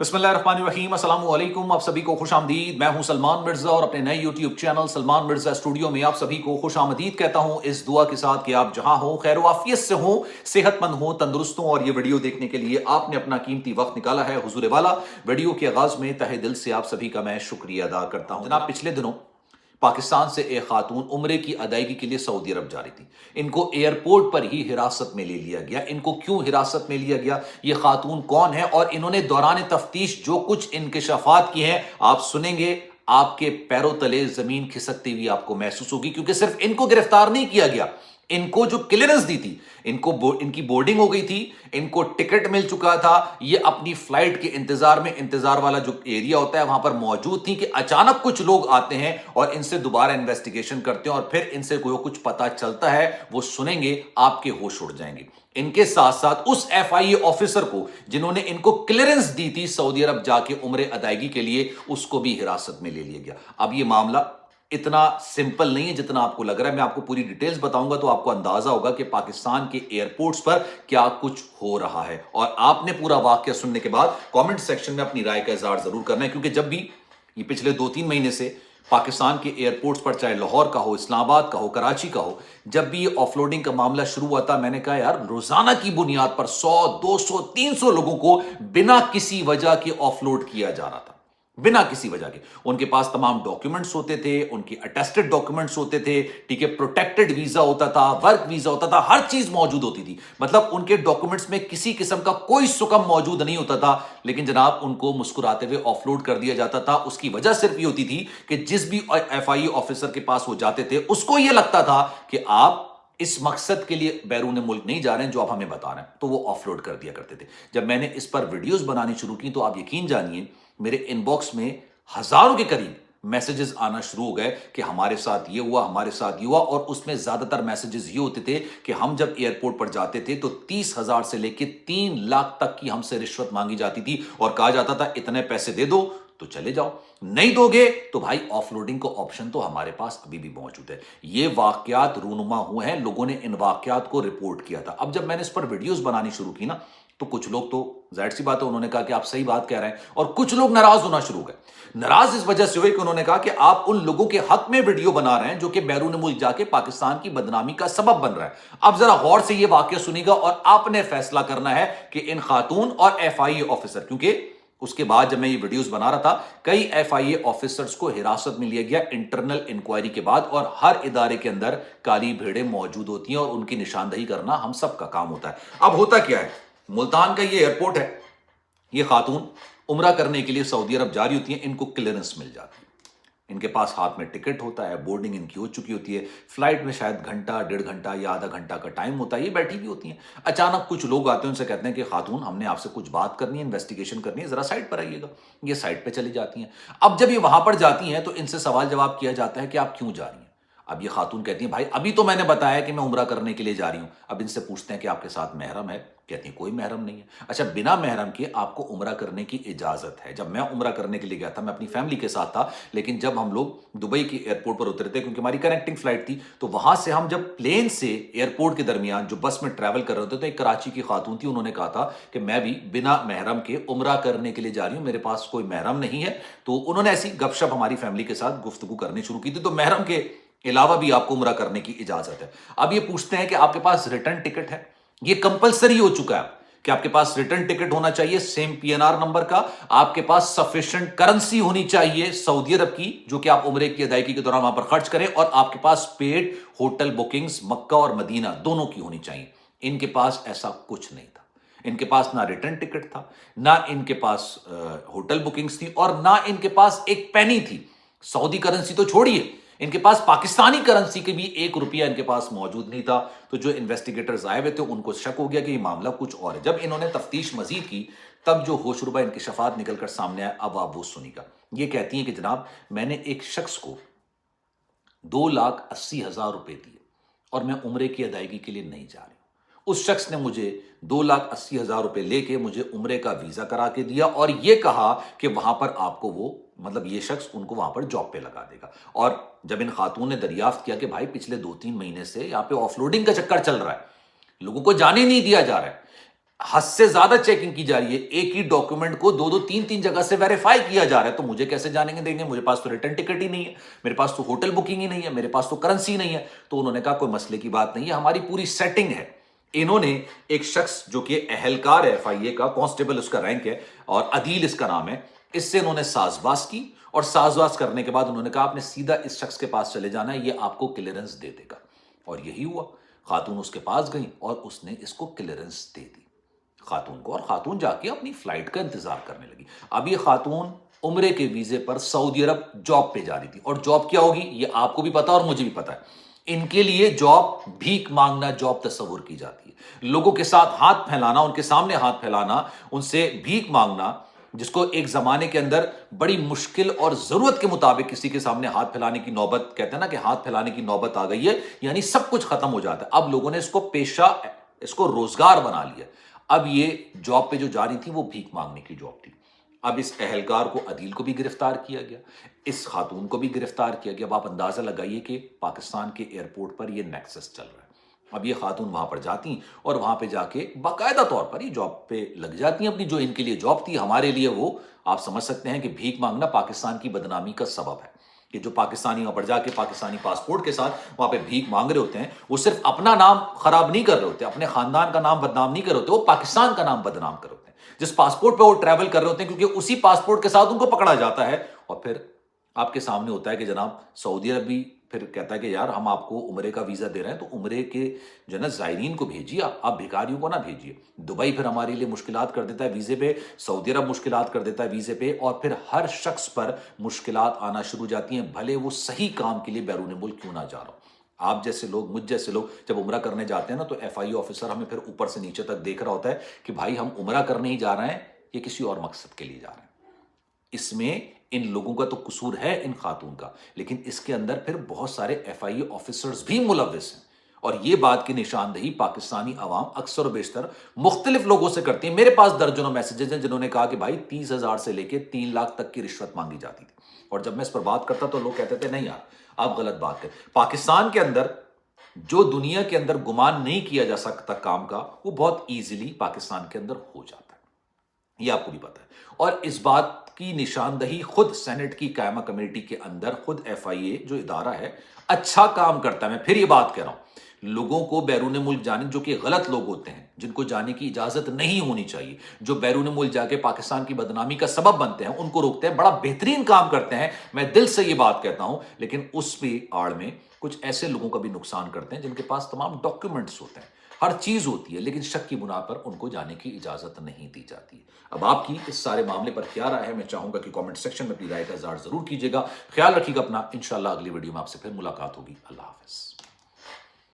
बिस्मिल्लाहिर्रहमानिर्रहीम, अस्सलाम वालेकुम। आप सभी को खुश आमदीद। मैं हूं सलमान मिर्जा और अपने नए YouTube channel Salman Mirza studio में आप सभी को खुश आमदीद कहता हूं, इस दुआ के साथ कि आप जहां हो खैर वाफियत से हो, सेहतमंद हो, तंदुरुस्त हो। और ये वीडियो देखने के लिए आपने अपना कीमती वक्त निकाला है हुजूर वाला। वीडियो के आगाज में तहे दिल से आप सभी का मैं शुक्रिया अदा करता हूं। जनाब, पिछले दिनों पाकिस्तान से एक खातून उम्रे की अदायगी के लिए सऊदी अरब जा रही थी। इनको एयरपोर्ट पर ही हिरासत में ले लिया गया। इनको क्यों हिरासत में लिया गया, ये खातून कौन है और इन्होंने दौरान तफ्तीश जो कुछ इंकशाफात किए हैं आप सुनेंगे, आपके पैरों तले जमीन खिसकती हुई आपको महसूस होगी। क्योंकि सिर्फ इनको गिरफ्तार नहीं किया गया, इनको जो क्लियरेंस दी थी, इनकी बोर्डिंग हो गई थी, इनको टिकट मिल चुका था, ये अपनी फ्लाइट के इंतजार में, इंतजार वाला जो एरिया होता है वहां पर मौजूद थी कि अचानक कुछ लोग आते हैं और इनसे दोबारा इन्वेस्टिगेशन करते हैं और फिर इनसे कोई कुछ पता चलता है, वो सुनेंगे, आपके होश उड़ जाएंगे। इनके साथ साथ उस एफआईए ऑफिसर को जिन्होंने इनको क्लियरेंस दी थी सऊदी अरब जाके उम्रे अदायगी के लिए, उसको भी हिरासत में ले लिया गया। अब ये मामला इतना सिंपल नहीं है जितना आपको लग रहा है। मैं आपको पूरी डिटेल्स बताऊंगा तो आपको अंदाजा होगा कि पाकिस्तान के एयरपोर्ट्स पर क्या कुछ हो रहा है। और आपने पूरा वाकया सुनने के बाद कमेंट सेक्शन में अपनी राय का इजहार जरूर करना है। क्योंकि जब भी ये पिछले 2-3 महीने से पाकिस्तान के एयरपोर्ट्स पर, चाहे लाहौर का हो, इस्लामाबाद का हो, कराची का हो, जब भी ये ऑफलोडिंग का मामला शुरू हुआ था, मैंने कहा यार रोजाना की बुनियाद पर 100, 200, 300 लोगों को बिना किसी वजह के ऑफलोड किया जा रहा था। बिना किसी वजह के उनके पास तमाम डॉक्यूमेंट्स होते थे, उनकी अटेस्टेड डॉक्यूमेंट्स होते थे, ठीक है, प्रोटेक्टेड वीजा होता था, वर्क वीजा होता था, हर चीज मौजूद होती थी। मतलब उनके डॉक्यूमेंट्स में किसी किस्म का कोई सुकम मौजूद नहीं होता था। लेकिन जनाब उनको मुस्कुराते हुए ऑफलोड कर दिया जाता था। उसकी वजह सिर्फ ये होती थी कि जिस भी एफआईए ऑफिसर के पास वो जाते थे उसको ये लगता था कि आप इस मकसद के लिए बैरून मुल्क नहीं जा रहे हैं जो आप हमें बता रहे हैं, तो वो ऑफलोड कर दिया करते थे। जब मैंने इस पर वीडियोस बनानी शुरू की तो आप यकीन जानिए मेरे इनबॉक्स में हजारों के करीब मैसेजेस आना शुरू हो गए कि हमारे साथ ये हुआ, हमारे साथ ये हुआ। और उसमें ज्यादातर मैसेजेस ये होते थे कि हम जब एयरपोर्ट पर जाते थे तो 30,000 से लेकर 3 लाख तक की हमसे रिश्वत मांगी जाती थी और कहा जाता था इतने पैसे दे दो तो चले जाओ, नहीं दोगे तो भाई ऑफलोडिंग का ऑप्शन तो हमारे पास अभी भी मौजूद है। ये वाकयात रूनुमा हुए हैं, लोगों ने इन वाकयात को रिपोर्ट किया था। अब जब मैंने इस पर वीडियोस बनानी शुरू की ना तो कुछ लोग तो जाहिर सी बात है उन्होंने कहा कि आप सही बात कह रहे हैं, और कुछ लोग नाराज होना शुरू हो गए। नाराज इस वजह से हुए कि उन्होंने कहा कि आप उन लोगों के हक में वीडियो बना रहे हैं जो कि बैरून मुल्क जाके पाकिस्तान की बदनामी का सबब बन रहा है। अब जरा गौर से ये वाकया सुनिएगा और आपने फैसला करना है कि इन खातून और एफआईए ऑफिसर, क्योंकि उसके बाद जब मैं ये वीडियोस बना रहा था कई एफआईए ऑफिसर्स को हिरासत में लिया गया इंटरनल इंक्वायरी के बाद। और हर इदारे के अंदर काली भेड़ें मौजूद होती हैं और उनकी निशानदही करना हम सब का काम होता है। अब होता क्या है, मुल्तान का ये एयरपोर्ट है, ये खातून उम्रा करने के लिए सऊदी अरब जा रही होती है, इनको क्लियरेंस मिल जाती है, इनके पास हाथ में टिकट होता है, बोर्डिंग इनकी हो चुकी होती है, फ्लाइट में शायद घंटा, 1.5 घंटा या आधा घंटा का टाइम होता है, ये बैठी भी होती हैं। अचानक कुछ लोग आते हैं, उनसे कहते हैं कि खातून हमने आपसे कुछ बात करनी है, इन्वेस्टिगेशन करनी है, जरा साइड पर आइएगा। ये साइड पर चली जाती हैं। अब जब ये वहां पर जाती हैं तो इनसे सवाल जवाब किया जाता है कि आप क्यों जा रही हैं। अब ये खातून कहती है भाई अभी तो मैंने बताया कि मैं उम्रा करने के लिए जा रही हूं। अब इनसे पूछते हैं कि आपके साथ महरम है, कहती है कोई महरम नहीं है। अच्छा, बिना महरम के आपको उम्रा करने की इजाजत है। जब मैं उम्रा करने के लिए गया था मैं अपनी फैमिली के साथ था, लेकिन जब हम लोग दुबई के एयरपोर्ट पर उतरे थे क्योंकि हमारी कनेक्टिंग फ्लाइट थी, तो वहां से हम जब प्लेन से एयरपोर्ट के दरमियान जो बस में ट्रैवल कर रहे थे तो एक कराची की खातून थी, उन्होंने कहा था कि मैं भी बिना महरम के उम्रा करने के लिए जा रही हूं, मेरे पास कोई महरम नहीं है। तो उन्होंने ऐसी गपशप हमारी फैमिली के साथ गुफ्तगू करनी शुरू की थी। तो महरम के अलावा भी आपको उम्रा करने की इजाजत है। अब ये पूछते हैं कि आपके पास रिटर्न टिकट है। ये कंपलसरी हो चुका है कि आपके पास रिटर्न टिकट होना चाहिए सेम पीएनआर नंबर का, आपके पास सफिशिएंट करेंसी होनी चाहिए सऊदी अरब की जो कि आप उम्रे की अदायगी के दौरान वहां पर खर्च करें, और आपके पास पेड होटल बुकिंग्स मक्का और मदीना दोनों की होनी चाहिए। इनके पास ऐसा कुछ नहीं था। इनके पास ना रिटर्न टिकट था, ना इनके पास होटल बुकिंग्स थी, और ना इनके पास एक पेनी थी। सऊदी करेंसी तो छोड़िए, इनके पास पाकिस्तानी करेंसी के भी 1 रुपया इनके पास मौजूद नहीं था। तो जो इन्वेस्टिगेटर्स आए हुए थे उनको शक हो गया कि ये मामला कुछ और है। जब इन्होंने तफ्तीश मजीद की तब जो होशरुबा इंकशाफात निकलकर सामने आया, अब आप वो सुनिएगा। ये कहती हैं कि जनाब मैंने एक शख्स को 2,80,000 रुपए दिए और मैं उम्रे की अदायगी के लिए नहीं जा रही हूं। उस शख्स ने मुझे 2,80,000 रुपए लेके मुझे उम्रे का वीजा करा के दिया और यह कहा कि वहां पर आपको वो, मतलब ये शख्स उनको वहां पर जॉब पे लगा देगा। और जब इन खातून ने दरियाफ्त किया कि भाई पिछले 2-3 महीने से यहां पे ऑफलोडिंग का चक्कर चल रहा है, लोगों को जाने नहीं दिया जा रहा है, حد سے زیادہ چیکنگ کی جا رہی ہے. ایک ہی ڈاکیومنٹ کو دو تین تین جگہ سے ویریفائی کیا جا رہا ہے. تو مجھے کیسے جانے دیں گے؟ مجھے پاس تو ریٹرن ٹکٹ ہی نہیں ہے, میرے پاس تو ہوٹل بکنگ ہی نہیں ہے, میرے پاس تو کرنسی نہیں ہے. تو انہوں نے کہا کوئی مسئلے کی بات نہیں ہے, ہماری پوری سیٹنگ ہے. انہوں نے ایک شخص جو کہ اہلکار ہے ایف آئی اے کا, کانسٹیبل اس کا رینک ہے اور عدیل اس کا نام ہے, اس سے انہوں نے ساز باز کی, اور ساز باز کرنے کے بعد انہوں نے کہا آپ نے سیدھا اس شخص کے پاس چلے جانا ہے, یہ آپ کو کلیئرنس دے دے گا. اور یہی ہوا. خاتون اس کے پاس گئی اور اس نے اس کو کلیئرنس دے دی خاتون کو, اور خاتون جا کے اپنی فلائٹ کا انتظار کرنے لگی. اب یہ خاتون عمرے کے ویزے پر سعودی عرب جاب پہ جا رہی تھی, اور جاب کیا ہوگی یہ آپ کو بھی پتا اور مجھے بھی پتا ہے. ان کے لیے جاب بھیک مانگنا جاب تصور کی جاتی ہے, لوگوں کے ساتھ ہاتھ پھیلانا, ان کے سامنے ہاتھ پھیلانا, ان سے بھیک مانگنا, جس کو ایک زمانے کے اندر بڑی مشکل اور ضرورت کے مطابق کسی کے سامنے ہاتھ پھیلانے کی نوبت, کہتے ہیں نا کہ ہاتھ پھیلانے کی نوبت آ گئی ہے, یعنی سب کچھ ختم ہو جاتا ہے. اب لوگوں نے اس کو پیشہ, اس کو روزگار بنا لیا. اب یہ جاب پہ جو جا رہی تھی وہ بھیک مانگنے کی جاب تھی. اب اس اہلکار کو, عدیل کو بھی گرفتار کیا گیا, اس خاتون کو بھی گرفتار کیا گیا. اب آپ اندازہ لگائیے کہ پاکستان کے ایئرپورٹ پر یہ نیکسس چل رہا ہے. اب یہ خاتون وہاں پر جاتی اور وہاں پہ جا کے باقاعدہ طور پر یہ جاب پہ لگ جاتی ہیں اپنی, جو ان کے لیے جاب تھی. ہمارے لیے وہ آپ سمجھ سکتے ہیں کہ بھیک مانگنا پاکستان کی بدنامی کا سبب ہے. کہ جو پاکستانی وہاں پر جا کے پاکستانی پاسپورٹ کے ساتھ وہاں پہ بھیک مانگ رہے ہوتے ہیں, وہ صرف اپنا نام خراب نہیں کر رہے ہوتے, اپنے خاندان کا نام بدنام نہیں کر رہے ہوتے, وہ پاکستان کا نام بدنام کر رہے ہوتے ہیں جس پاسپورٹ پہ وہ ٹریول کر رہے ہوتے ہیں, کیونکہ اسی پاسپورٹ کے ساتھ ان کو پکڑا جاتا ہے. اور پھر آپ کے سامنے ہوتا ہے کہ جناب سعودی عرب بھی پھر کہتا ہے کہ یار ہم آپ کو عمرے کا ویزا دے رہے ہیں, تو عمرے کے جو ہے نا زائرین کو بھیجیے, آپ بھکاریوں کو نہ بھیجیے. دبئی پھر ہمارے لیے مشکلات کر دیتا ہے ویزے پہ, سعودی عرب مشکلات کر دیتا ہے ویزے پہ, اور پھر ہر شخص پر مشکلات آنا شروع ہو جاتی ہیں, بھلے وہ صحیح کام کے لیے بیرون ملک کیوں نہ جا رہا ہو. آپ جیسے لوگ, مجھ جیسے لوگ جب عمرہ کرنے جاتے ہیں نا, تو ایف آئی آفیسر ہمیں پھر اوپر سے نیچے تک دیکھ رہا ہوتا ہے کہ بھائی ہم عمرہ کرنے ہی جا رہے ہیں یا کسی اور مقصد کے لیے جا رہے ہیں. اس میں ان لوگوں کا تو قصور ہے, ان خاتون کا, لیکن اس کے اندر پھر بہت سارے ایف آئی اے آفیسرز بھی ملوث ہیں. اور یہ بات کی نشاندہی پاکستانی عوام اکثر و بیشتر مختلف لوگوں سے کرتی ہیں. میرے پاس درجنوں میسیجز ہیں جنہوں نے کہا کہ بھائی 30,000 سے لے کے 3 لاکھ تک کی رشوت مانگی جاتی تھی. اور جب میں اس پر بات کرتا تو لوگ کہتے تھے نہیں یار آپ غلط بات کریں. پاکستان کے اندر جو دنیا کے اندر گمان نہیں کیا جا سکتا کام کا, وہ بہت ایزیلی پاکستان کے اندر ہو جاتا ہے, یہ آپ کو بھی پتا ہے. اور اس بات کی نشاندہی خود سینٹ کی قائمہ کمیٹی کے اندر خود ایف آئی اے جو ادارہ ہے اچھا کام کرتا ہے. میں پھر یہ بات کہہ رہا ہوں, لوگوں کو بیرون ملک جانے, جو کہ غلط لوگ ہوتے ہیں جن کو جانے کی اجازت نہیں ہونی چاہیے, جو بیرون ملک جا کے پاکستان کی بدنامی کا سبب بنتے ہیں, ان کو روکتے ہیں. بڑا بہترین کام کرتے ہیں, میں دل سے یہ بات کہتا ہوں. لیکن اس پہ آڑ میں کچھ ایسے لوگوں کا بھی نقصان کرتے ہیں جن کے پاس تمام ڈاکیومنٹس ہوتے ہیں, ہر چیز ہوتی ہے, لیکن شک کی بنا پر ان کو جانے کی اجازت نہیں دی جاتی. اب آپ کی اس سارے معاملے پر کیا رائے ہے؟ میں چاہوں گا کہ کامنٹ سیکشن میں اپنی رائے کا اظہار ضرور کیجیے گا. خیال رکھیے گا اپنا. انشاءاللہ اگلی ویڈیو میں آپ سے پھر ملاقات ہوگی. اللہ حافظ.